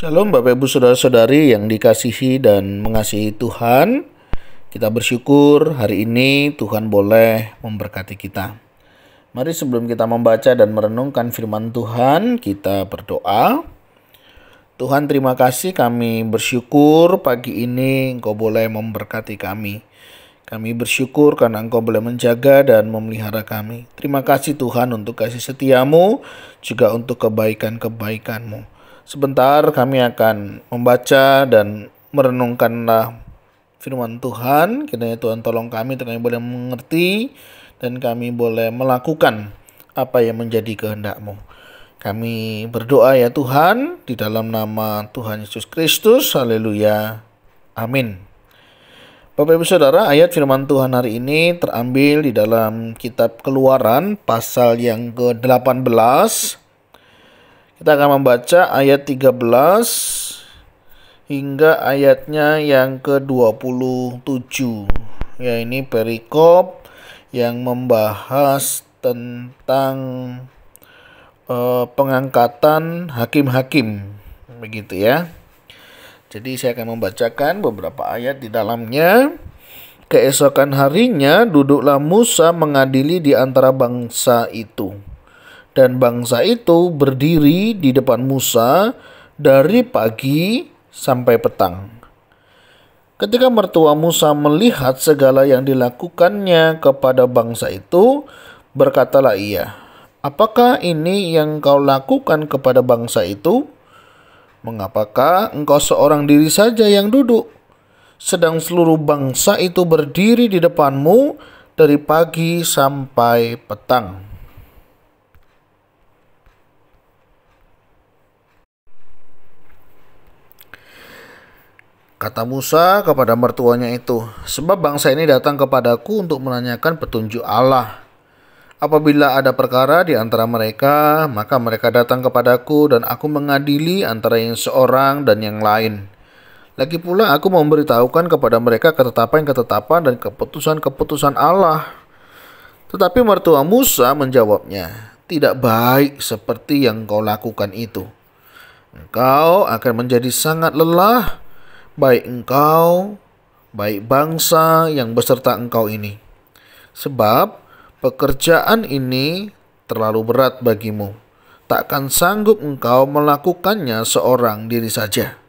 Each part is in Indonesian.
Shalom Bapak Ibu Saudara-saudari yang dikasihi dan mengasihi Tuhan. Kita bersyukur hari ini Tuhan boleh memberkati kita. Mari sebelum kita membaca dan merenungkan firman Tuhan, kita berdoa. Tuhan, terima kasih, kami bersyukur pagi ini Engkau boleh memberkati kami. Kami bersyukur karena Engkau boleh menjaga dan memelihara kami. Terima kasih Tuhan untuk kasih setiamu, juga untuk kebaikan-kebaikan-Mu. Sebentar kami akan membaca dan merenungkanlah firman Tuhan. Kiranya Tuhan tolong kami, kami boleh mengerti dan kami boleh melakukan apa yang menjadi kehendak-Mu. Kami berdoa ya Tuhan, di dalam nama Tuhan Yesus Kristus. Haleluya. Amin. Bapak Ibu Saudara, ayat firman Tuhan hari ini terambil di dalam kitab Keluaran pasal yang ke-18. Kita akan membaca ayat 13 hingga ayatnya yang ke-27. Ya, ini perikop yang membahas tentang pengangkatan hakim-hakim. Begitu ya. Jadi saya akan membacakan beberapa ayat di dalamnya. Keesokan harinya duduklah Musa mengadili di antara bangsa itu. Dan bangsa itu berdiri di depan Musa dari pagi sampai petang. Ketika mertua Musa melihat segala yang dilakukannya kepada bangsa itu, berkatalah ia, "Apakah ini yang kau lakukan kepada bangsa itu? Mengapakah engkau seorang diri saja yang duduk, sedang seluruh bangsa itu berdiri di depanmu dari pagi sampai petang?" Kata Musa kepada mertuanya itu, "Sebab bangsa ini datang kepadaku untuk menanyakan petunjuk Allah. Apabila ada perkara di antara mereka, maka mereka datang kepadaku dan aku mengadili antara yang seorang dan yang lain. Lagi pula aku memberitahukan kepada mereka ketetapan-ketetapan dan keputusan-keputusan Allah." Tetapi mertua Musa menjawabnya, "Tidak baik seperti yang kau lakukan itu. Engkau akan menjadi sangat lelah, baik engkau, baik bangsa yang beserta engkau ini. Sebab pekerjaan ini terlalu berat bagimu. Takkan sanggup engkau melakukannya seorang diri saja.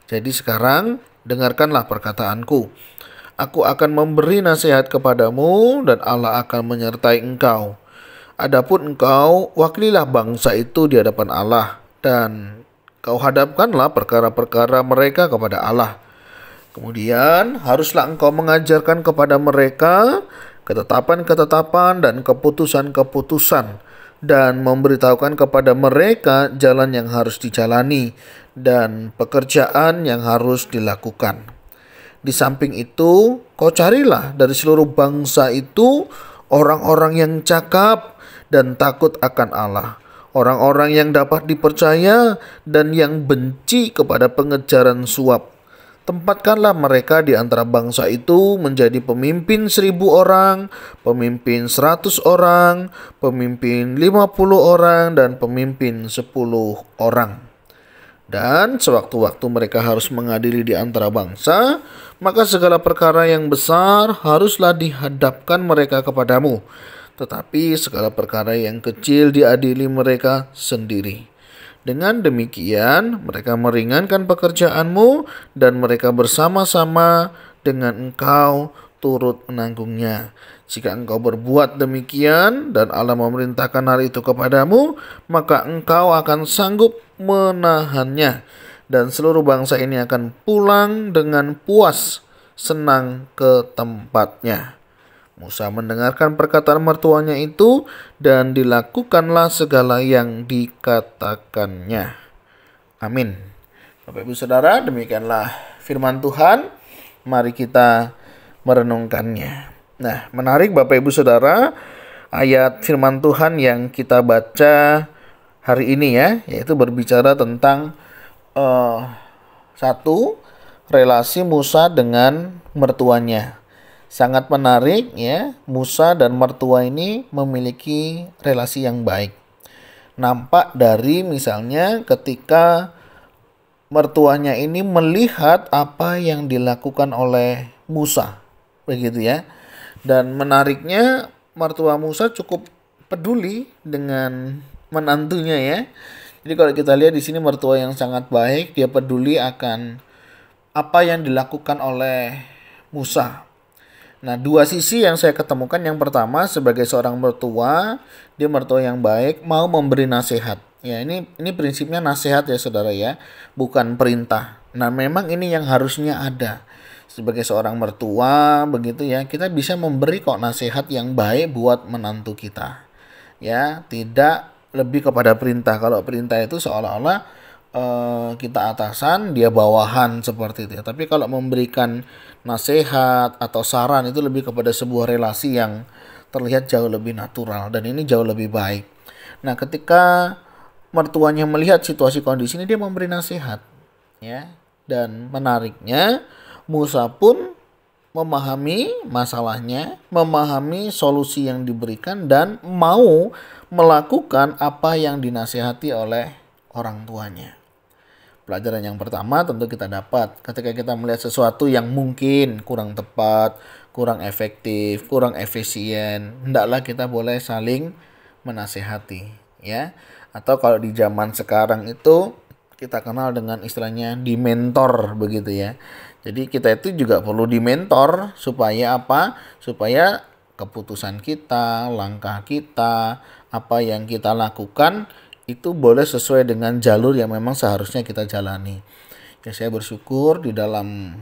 Jadi sekarang dengarkanlah perkataanku. Aku akan memberi nasihat kepadamu dan Allah akan menyertai engkau. Adapun engkau, wakililah bangsa itu di hadapan Allah dan kau hadapkanlah perkara-perkara mereka kepada Allah. Kemudian haruslah engkau mengajarkan kepada mereka ketetapan-ketetapan dan keputusan-keputusan, dan memberitahukan kepada mereka jalan yang harus dijalani dan pekerjaan yang harus dilakukan. Di samping itu, kau carilah dari seluruh bangsa itu orang-orang yang cakap dan takut akan Allah, orang-orang yang dapat dipercaya dan yang benci kepada pengejaran suap. Tempatkanlah mereka di antara bangsa itu menjadi pemimpin 1.000 orang, pemimpin 100 orang, pemimpin 50 orang, dan pemimpin 10 orang. Dan sewaktu-waktu mereka harus mengadili di antara bangsa, maka segala perkara yang besar haruslah dihadapkan mereka kepadamu. Tetapi segala perkara yang kecil diadili mereka sendiri. Dengan demikian mereka meringankan pekerjaanmu dan mereka bersama-sama dengan engkau turut menanggungnya. Jika engkau berbuat demikian dan Allah memerintahkan hal itu kepadamu, maka engkau akan sanggup menahannya. Dan seluruh bangsa ini akan pulang dengan puas senang ke tempatnya." Musa mendengarkan perkataan mertuanya itu dan dilakukanlah segala yang dikatakannya. Amin. Bapak Ibu Saudara, demikianlah firman Tuhan. Mari kita merenungkannya. Nah, menarik Bapak Ibu Saudara, ayat firman Tuhan yang kita baca hari ini ya, yaitu berbicara tentang satu, relasi Musa dengan mertuanya. Sangat menarik ya, Musa dan mertua ini memiliki relasi yang baik. Nampak dari misalnya ketika mertuanya ini melihat apa yang dilakukan oleh Musa, begitu ya. Dan menariknya, mertua Musa cukup peduli dengan menantunya ya. Jadi kalau kita lihat di sini mertua yang sangat baik, dia peduli akan apa yang dilakukan oleh Musa. Nah, dua sisi yang saya ketemukan. Yang pertama, sebagai seorang mertua, dia mertua yang baik, mau memberi nasihat. Ya, ini prinsipnya nasihat ya saudara ya, bukan perintah. Nah, memang ini yang harusnya ada. Sebagai seorang mertua, begitu ya, kita bisa memberi kok nasihat yang baik buat menantu kita. Ya, tidak lebih kepada perintah. Kalau perintah itu seolah-olah kita atasan, dia bawahan seperti itu ya. Tapi kalau memberikan nasihat atau saran itu lebih kepada sebuah relasi yang terlihat jauh lebih natural dan ini jauh lebih baik. Nah, ketika mertuanya melihat situasi kondisi ini, dia memberi nasihat ya. Dan menariknya, Musa pun memahami masalahnya, memahami solusi yang diberikan dan mau melakukan apa yang dinasihati oleh orang tuanya. Pelajaran yang pertama tentu kita dapat ketika kita melihat sesuatu yang mungkin kurang tepat, kurang efektif, kurang efisien, hendaklah kita boleh saling menasehati ya. Atau kalau di zaman sekarang itu kita kenal dengan istilahnya dimentor begitu ya. Jadi kita itu juga perlu dimentor supaya apa? Supaya keputusan kita, langkah kita, apa yang kita lakukan itu boleh sesuai dengan jalur yang memang seharusnya kita jalani. Ya, saya bersyukur di dalam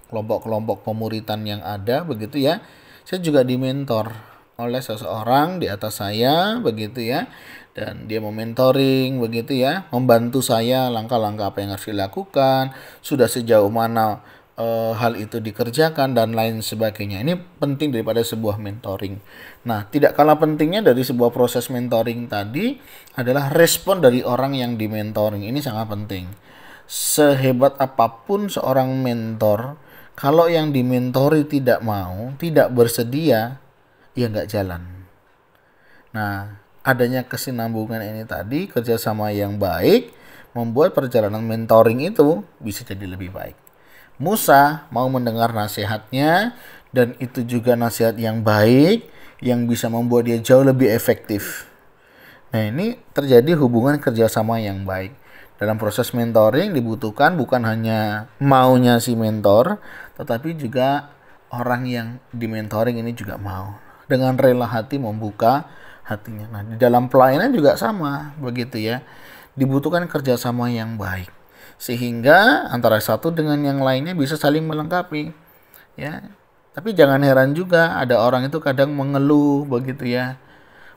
kelompok-kelompok pemuritan yang ada begitu ya. Saya juga dimentor oleh seseorang di atas saya begitu ya. Dan dia mementoring begitu ya, membantu saya langkah-langkah apa yang harus dilakukan, sudah sejauh mana hal itu dikerjakan dan lain sebagainya. Ini penting daripada sebuah mentoring. Nah, tidak kalah pentingnya dari sebuah proses mentoring tadi adalah respon dari orang yang dimentoring. Ini sangat penting. Sehebat apapun seorang mentor, kalau yang dimentori tidak mau, tidak bersedia, ya nggak jalan. Nah, adanya kesinambungan ini tadi, kerjasama yang baik, membuat perjalanan mentoring itu bisa jadi lebih baik. Musa mau mendengar nasihatnya dan itu juga nasihat yang baik yang bisa membuat dia jauh lebih efektif. Nah, ini terjadi hubungan kerjasama yang baik. Dalam proses mentoring dibutuhkan bukan hanya maunya si mentor, tetapi juga orang yang dimentoring ini juga mau. Dengan rela hati membuka hatinya. Nah, di dalam pelayanan juga sama, begitu ya. Dibutuhkan kerjasama yang baik. Sehingga antara satu dengan yang lainnya bisa saling melengkapi. Ya. Tapi jangan heran juga ada orang itu kadang mengeluh begitu ya.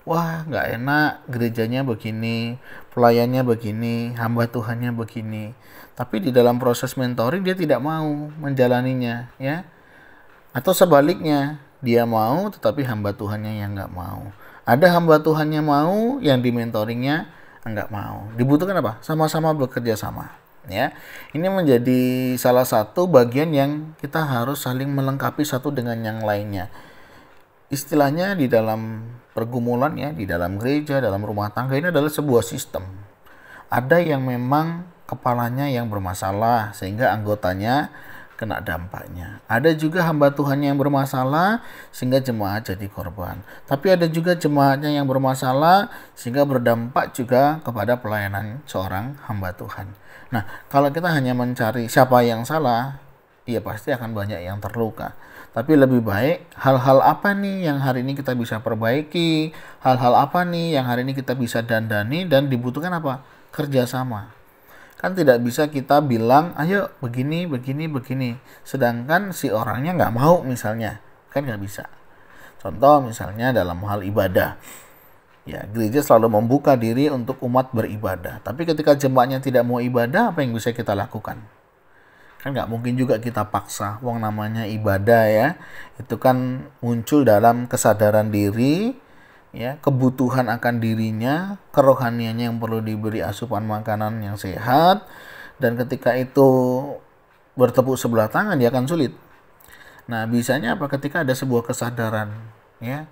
Wah, nggak enak, gerejanya begini, pelayannya begini, hamba Tuhannya begini. Tapi di dalam proses mentoring dia tidak mau menjalaninya, ya. Atau sebaliknya, dia mau tetapi hamba Tuhannya yang nggak mau. Ada hamba Tuhannya mau, yang dimentoringnya nggak mau. Dibutuhkan apa? Sama-sama bekerja sama. Ya, ini menjadi salah satu bagian yang kita harus saling melengkapi satu dengan yang lainnya. Istilahnya di dalam pergumulan ya, di dalam gereja, dalam rumah tangga ini adalah sebuah sistem. Ada yang memang kepalanya yang bermasalah sehingga anggotanya kena dampaknya. Ada juga hamba Tuhan yang bermasalah sehingga jemaat jadi korban. Tapi ada juga jemaatnya yang bermasalah sehingga berdampak juga kepada pelayanan seorang hamba Tuhan. Nah, kalau kita hanya mencari siapa yang salah, ya pasti akan banyak yang terluka. Tapi lebih baik hal-hal apa nih yang hari ini kita bisa perbaiki, hal-hal apa nih yang hari ini kita bisa dandani dan dibutuhkan apa? Kerjasama. Kan tidak bisa kita bilang, ayo begini, begini, begini. Sedangkan si orangnya nggak mau misalnya. Kan nggak bisa. Contoh misalnya dalam hal ibadah. Ya, gereja selalu membuka diri untuk umat beribadah. Tapi ketika jemaatnya tidak mau ibadah, apa yang bisa kita lakukan? Kan nggak mungkin juga kita paksa. Wong namanya ibadah ya. Itu kan muncul dalam kesadaran diri, ya, kebutuhan akan dirinya, kerohaniannya yang perlu diberi asupan makanan yang sehat. Dan ketika itu bertepuk sebelah tangan, dia akan sulit. Nah, bisanya apa? Ketika ada sebuah kesadaran, ya.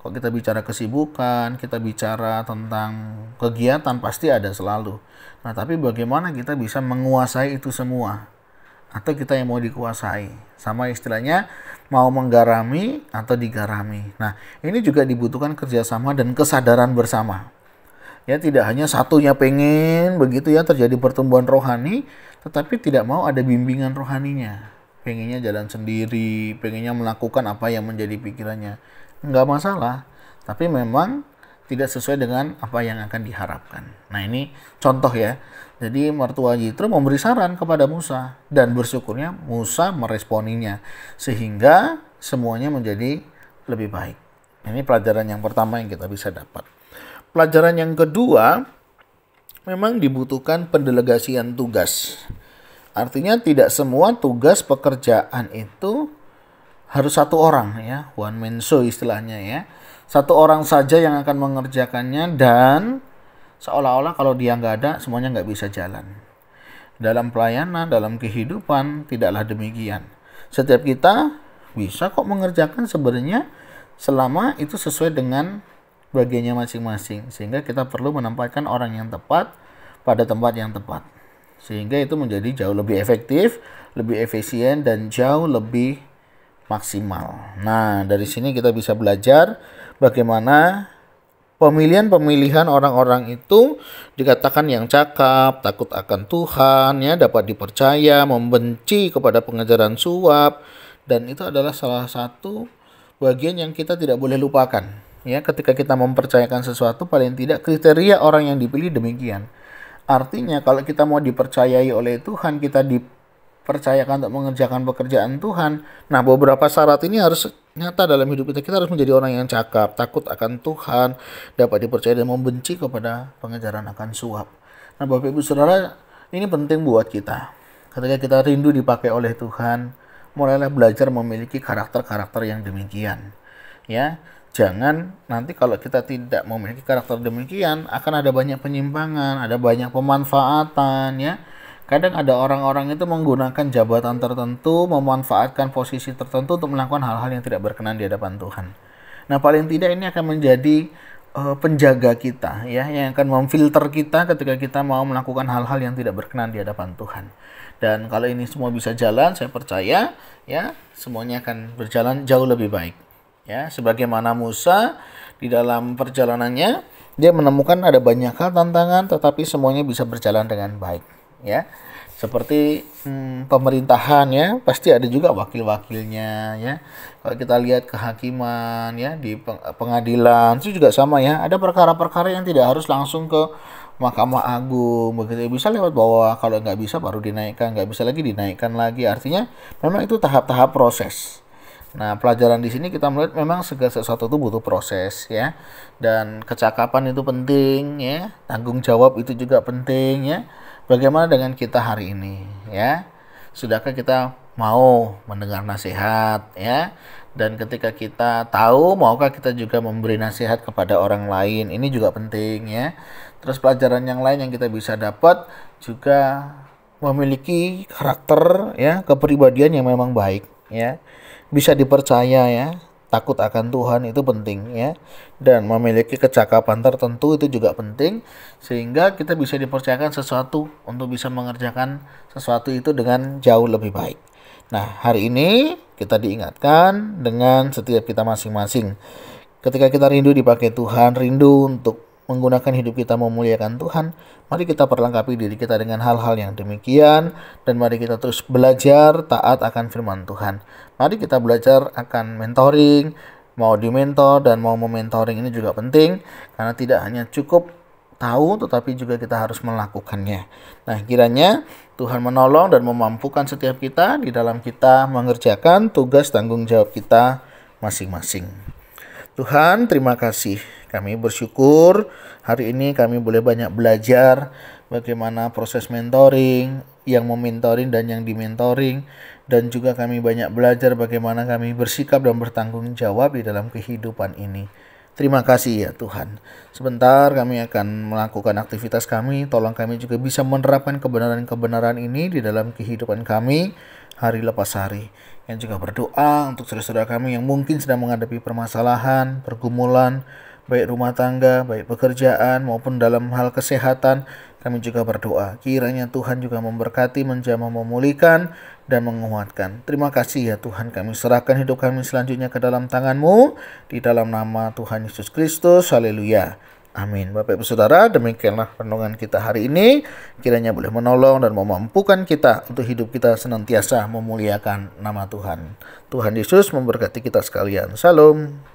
Kalau kita bicara kesibukan, kita bicara tentang kegiatan, pasti ada selalu. Nah, tapi bagaimana kita bisa menguasai itu semua? Atau kita yang mau dikuasai? Sama istilahnya, mau menggarami atau digarami. Nah, ini juga dibutuhkan kerjasama dan kesadaran bersama. Ya, tidak hanya satunya pengen begitu ya terjadi pertumbuhan rohani, tetapi tidak mau ada bimbingan rohaninya. Pengennya jalan sendiri, pengennya melakukan apa yang menjadi pikirannya. Nggak masalah, tapi memang tidak sesuai dengan apa yang akan diharapkan. Nah, ini contoh ya. Jadi mertua Yitro memberi saran kepada Musa, dan bersyukurnya Musa meresponinya sehingga semuanya menjadi lebih baik. Ini pelajaran yang pertama yang kita bisa dapat. Pelajaran yang kedua, memang dibutuhkan pendelegasian tugas. Artinya tidak semua tugas pekerjaan itu harus satu orang ya, one man show istilahnya ya. Satu orang saja yang akan mengerjakannya, dan seolah-olah kalau dia nggak ada semuanya nggak bisa jalan. Dalam pelayanan, dalam kehidupan tidaklah demikian. Setiap kita bisa kok mengerjakan sebenarnya selama itu sesuai dengan bagiannya masing-masing, sehingga kita perlu menempatkan orang yang tepat pada tempat yang tepat, sehingga itu menjadi jauh lebih efektif, lebih efisien, dan jauh lebih maksimal. Nah, dari sini kita bisa belajar bagaimana pemilihan orang-orang itu dikatakan yang cakap, takut akan Tuhan, ya, dapat dipercaya, membenci kepada pengajaran suap, dan itu adalah salah satu bagian yang kita tidak boleh lupakan. Ya, ketika kita mempercayakan sesuatu, paling tidak kriteria orang yang dipilih demikian. Artinya kalau kita mau dipercayai oleh Tuhan, kita dipercayakan untuk mengerjakan pekerjaan Tuhan. Nah, beberapa syarat ini harus nyata dalam hidup kita. Kita harus menjadi orang yang cakap, takut akan Tuhan, dapat dipercaya, dan membenci kepada pengajaran akan suap. Nah, Bapak Ibu Saudara, ini penting buat kita. Ketika kita rindu dipakai oleh Tuhan, mulailah belajar memiliki karakter-karakter yang demikian. Ya, jangan nanti kalau kita tidak memiliki karakter demikian, akan ada banyak penyimpangan, ada banyak pemanfaatan ya. Kadang ada orang-orang itu menggunakan jabatan tertentu, memanfaatkan posisi tertentu untuk melakukan hal-hal yang tidak berkenan di hadapan Tuhan. Nah, paling tidak ini akan menjadi penjaga kita ya, yang akan memfilter kita ketika kita mau melakukan hal-hal yang tidak berkenan di hadapan Tuhan. Dan kalau ini semua bisa jalan, saya percaya ya semuanya akan berjalan jauh lebih baik. Ya, sebagaimana Musa di dalam perjalanannya, dia menemukan ada banyak hal tantangan, tetapi semuanya bisa berjalan dengan baik. Ya, seperti pemerintahan ya, pasti ada juga wakil-wakilnya ya. Kalau kita lihat kehakiman ya di pengadilan itu juga sama ya. Ada perkara-perkara yang tidak harus langsung ke Mahkamah Agung, begitu bisa lewat bawah. Kalau nggak bisa baru dinaikkan, nggak bisa lagi dinaikkan lagi. Artinya memang itu tahap-tahap proses. Nah, pelajaran di sini kita melihat memang segala sesuatu itu butuh proses ya. Dan kecakapan itu penting ya. Tanggung jawab itu juga penting ya. Bagaimana dengan kita hari ini ya? Sudahkah kita mau mendengar nasihat ya? Dan ketika kita tahu, maukah kita juga memberi nasihat kepada orang lain? Ini juga penting ya. Terus pelajaran yang lain yang kita bisa dapat juga memiliki karakter ya, kepribadian yang memang baik ya. Bisa dipercaya ya, takut akan Tuhan itu penting ya, dan memiliki kecakapan tertentu itu juga penting, sehingga kita bisa dipercayakan sesuatu untuk bisa mengerjakan sesuatu itu dengan jauh lebih baik. Nah, hari ini kita diingatkan dengan setiap kita masing-masing, ketika kita rindu dipakai Tuhan, rindu untuk menggunakan hidup kita memuliakan Tuhan, mari kita perlengkapi diri kita dengan hal-hal yang demikian, dan mari kita terus belajar taat akan firman Tuhan. Mari kita belajar akan mentoring, mau dimentor dan mau mementoring ini juga penting, karena tidak hanya cukup tahu, tetapi juga kita harus melakukannya. Nah, kiranya Tuhan menolong dan memampukan setiap kita di dalam kita mengerjakan tugas tanggung jawab kita masing-masing. Tuhan, terima kasih. Kami bersyukur hari ini kami boleh banyak belajar bagaimana proses mentoring, yang mementoring dan yang dimentoring, dan juga kami banyak belajar bagaimana kami bersikap dan bertanggung jawab di dalam kehidupan ini. Terima kasih ya Tuhan. Sebentar kami akan melakukan aktivitas kami, tolong kami juga bisa menerapkan kebenaran-kebenaran ini di dalam kehidupan kami hari lepas hari. yang juga berdoa untuk saudara-saudara kami yang mungkin sedang menghadapi permasalahan, pergumulan, baik rumah tangga, baik pekerjaan maupun dalam hal kesehatan. Kami juga berdoa, kiranya Tuhan juga memberkati, menjamah, memulihkan, dan menguatkan. Terima kasih ya Tuhan, kami serahkan hidup kami selanjutnya ke dalam tangan-Mu, di dalam nama Tuhan Yesus Kristus. Haleluya. Amin. Bapak Ibu Saudara, demikianlah renungan kita hari ini. Kiranya boleh menolong dan memampukan kita untuk hidup kita senantiasa memuliakan nama Tuhan. Tuhan Yesus memberkati kita sekalian. Salam.